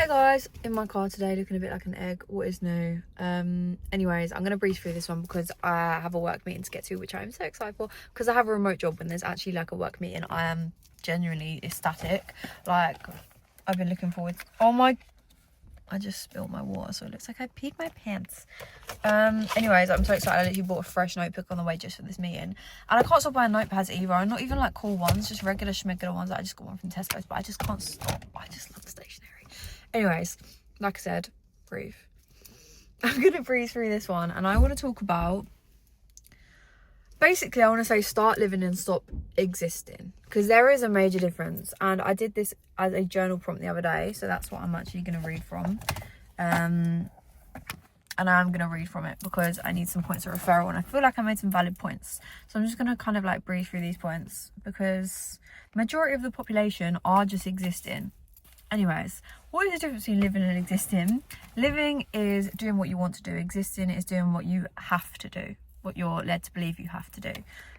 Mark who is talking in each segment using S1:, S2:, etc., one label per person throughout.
S1: Hey guys, in my car today looking a bit like an egg. What is new? Anyways, I'm gonna breeze through this one because I have a work meeting to get to, which I'm so excited for, because I have a remote job. When there's actually like a work meeting, I am genuinely ecstatic. Like, I've been looking forward I just spilled my water, so it looks like I peed my pants. Anyways, I'm so excited. I literally bought a fresh notebook on the way just for this meeting, and I can't stop buying notepads either. And not even like cool ones, just regular schmegular ones that I just got one from Tesco's, but I just can't stop. I just love stationery. Anyways, like I said, breathe. I'm gonna breeze through this one, and I want to talk about, basically I want to say start living and stop existing, because there is a major difference. And I did this as a journal prompt the other day, so that's what I'm actually going to read from. And I'm going to read from it because I need some points of referral, and I feel like I made some valid points, so I'm just going to kind of like breeze through these points because majority of the population are just existing. Anyways, what is the difference between living and existing? Living is doing what you want to do. Existing is doing what you have to do, what you're led to believe you have to do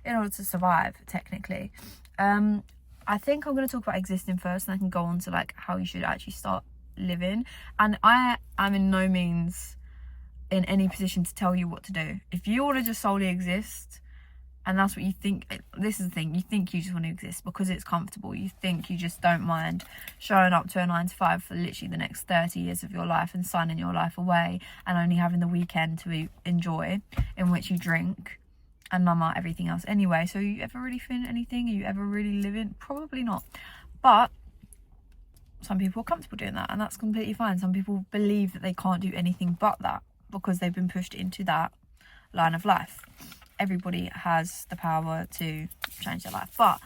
S1: in order to survive, technically. I think I'm going to talk about existing first, and I can go on to like how you should actually start living. And I am in no means in any position to tell you what to do. If you want to just solely exist, and that's what you think, this is the thing, you think you just want to exist because it's comfortable. You think you just don't mind showing up to a 9 to 5 for literally the next 30 years of your life and signing your life away, and only having the weekend to enjoy, in which you drink and numb out everything else anyway. So are you ever really feeling anything? Are you ever really living? Probably not. But some people are comfortable doing that, and that's completely fine. Some people believe that they can't do anything but that because they've been pushed into that line of life. Everybody has the power to change their life. But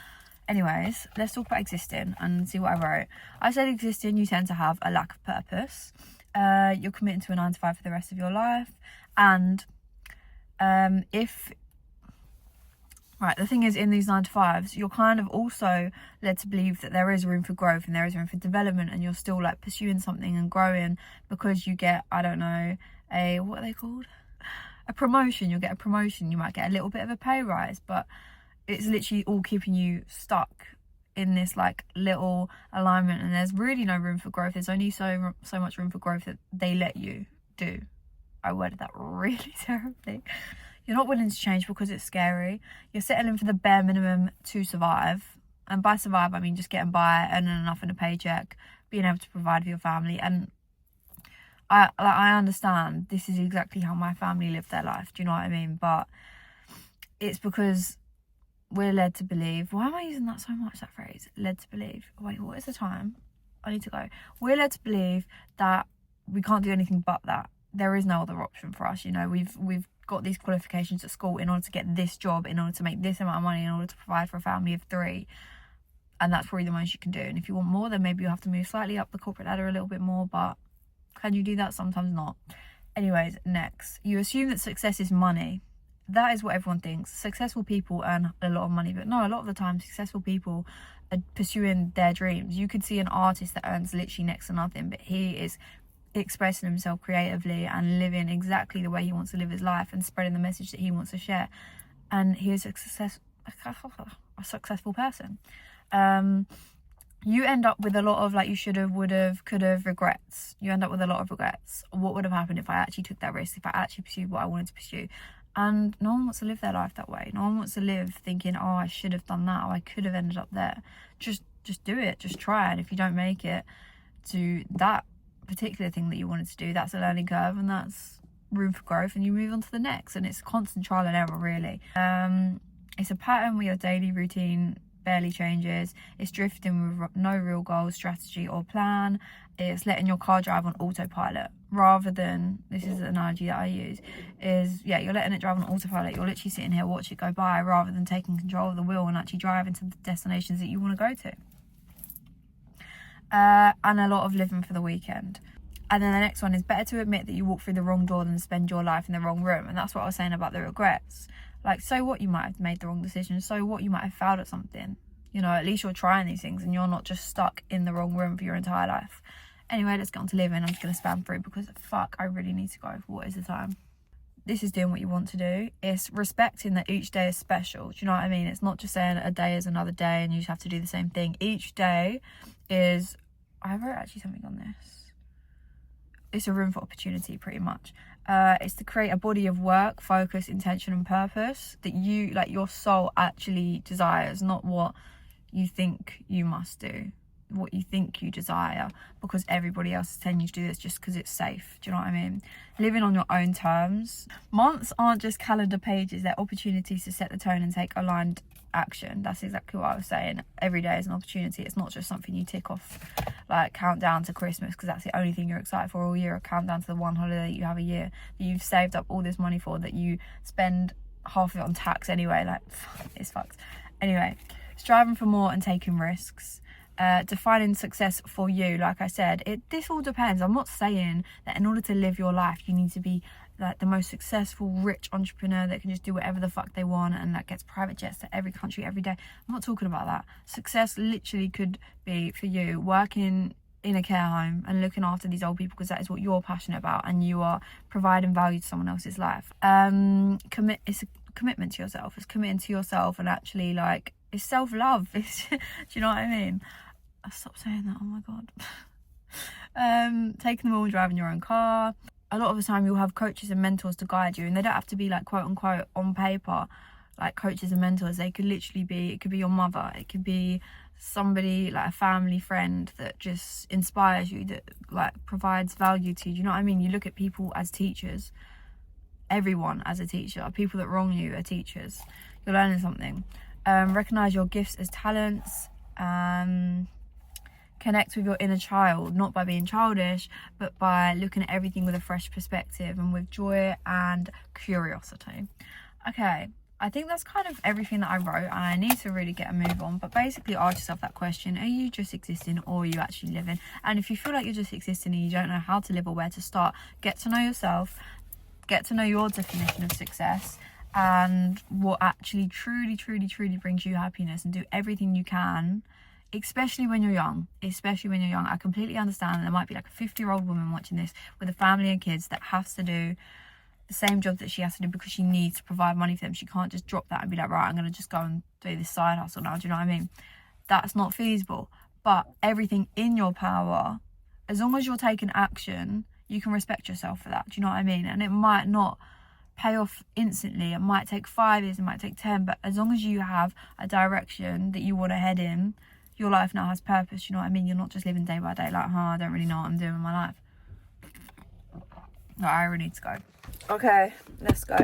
S1: anyways, let's talk about existing and see what I wrote. I said existing, you tend to have a lack of purpose. You're committing to a 9 to 5 for the rest of your life. And the thing is, in these 9 to 5s, you're kind of also led to believe that there is room for growth and there is room for development, and you're still like pursuing something and growing because you get, I don't know, what are they called? A promotion. You'll get a promotion, you might get a little bit of a pay rise, but it's literally all keeping you stuck in this like little alignment, and there's really no room for growth. There's only so much room for growth that they let you do. I worded that really terribly. You're not willing to change because it's scary. You're settling for the bare minimum to survive, and by survive I mean just getting by, earning enough in a paycheck, being able to provide for your family. And I understand this is exactly how my family lived their life, do you know what I mean? But it's because we're led to believe, why am I using that so much, that phrase, led to believe? Wait, what is the time? I need to go. We're led to believe that we can't do anything but that. There is no other option for us, you know. We've got these qualifications at school in order to get this job, in order to make this amount of money, in order to provide for a family of 3, and that's probably the most you can do. And if you want more, then maybe you have to move slightly up the corporate ladder a little bit more, but can you do that? Sometimes not. Anyways, next, you assume that success is money. That is what everyone thinks. Successful people earn a lot of money, but no, a lot of the time successful people are pursuing their dreams. You could see an artist that earns literally next to nothing, but he is expressing himself creatively and living exactly the way he wants to live his life and spreading the message that he wants to share, and he is a successful person. You end up with a lot of like you should have, would have, could have regrets. You end up with a lot of regrets. What would have happened if I actually took that risk, if I actually pursued what I wanted to pursue? And no one wants to live their life that way. No one wants to live thinking, oh, I should have done that, or I could have ended up there. Just do it, just try. And if you don't make it to that particular thing that you wanted to do, that's a learning curve, and that's room for growth, and you move on to the next. And it's constant trial and error, really. It's a pattern where your daily routine barely changes. It's drifting with no real goal, strategy or plan. It's letting your car drive on autopilot rather than, this is the analogy that I use, is you're letting it drive on autopilot. You're literally sitting here watching it go by rather than taking control of the wheel and actually driving to the destinations that you want to go to. And a lot of living for the weekend. And then the next one is better to admit that you walk through the wrong door than spend your life in the wrong room. And that's what I was saying about the regrets. Like, so what, you might have made the wrong decision, so what, you might have failed at something, you know, at least you're trying these things and you're not just stuck in the wrong room for your entire life. Anyway, let's get on to living. I'm just going to spam through because fuck, I really need to go. What is the time? This is doing what you want to do. It's respecting that each day is special. Do you know what I mean? It's not just saying a day is another day and you just have to do the same thing. Each day is, I wrote actually something on this. it's a room for opportunity, pretty much. It's to create a body of work, focus, intention and purpose that you, like, your soul actually desires, not what you think you must do, what you think you desire, because everybody else is telling you to do this just because it's safe. Do you know what I mean? Living on your own terms. Months aren't just calendar pages, they're opportunities to set the tone and take aligned action. That's exactly what I was saying. Every day is an opportunity. It's not just something you tick off, like countdown to Christmas, because that's the only thing you're excited for all year, or countdown to the one holiday that you have a year that you've saved up all this money for, that you spend half of it on tax anyway. Like, it's fucked. Anyway, striving for more and taking risks. Defining success for you, like I said, this all depends. I'm not saying that in order to live your life you need to be like the most successful rich entrepreneur that can just do whatever the fuck they want and that gets private jets to every country every day. I'm not talking about that. Success literally could be for you working in a care home and looking after these old people, because that is what you're passionate about and you are providing value to someone else's life. It's a commitment to yourself. It's committing to yourself, and actually, like, it's self-love. Do you know what I mean? I stopped saying that, oh my god. Taking the wheel and driving your own car. A lot of the time you'll have coaches and mentors to guide you, and they don't have to be like quote unquote on paper like coaches and mentors. They could literally be, it could be your mother, it could be somebody like a family friend that just inspires you, that like provides value to you. Do you know what I mean? You look at people as teachers, everyone as a teacher. People that wrong you are teachers. You're learning something. Recognize your gifts as talents. Connect with your inner child, not by being childish, but by looking at everything with a fresh perspective and with joy and curiosity. Okay, I think that's kind of everything that I wrote, and I need to really get a move on. But basically ask yourself that question: are you just existing, or are you actually living? And if you feel like you're just existing and you don't know how to live or where to start, get to know yourself, get to know your definition of success and what actually truly brings you happiness, and do everything you can, especially when you're young. I completely understand there might be like a 50-year-old woman watching this with a family and kids that has to do the same job that she has to do because she needs to provide money for them. She can't just drop that and be like, right, I'm going to just go and do this side hustle now. Do you know what I mean? That's not feasible. But everything in your power, as long as you're taking action, you can respect yourself for that. Do you know what I mean? And it might not pay off instantly. It might take 5 years, it might take 10, but as long as you have a direction that you want to head in, your life now has purpose. You know what I mean? You're not just living day by day like, I don't really know what I'm doing in my life. No, I really need to go. Okay, let's go.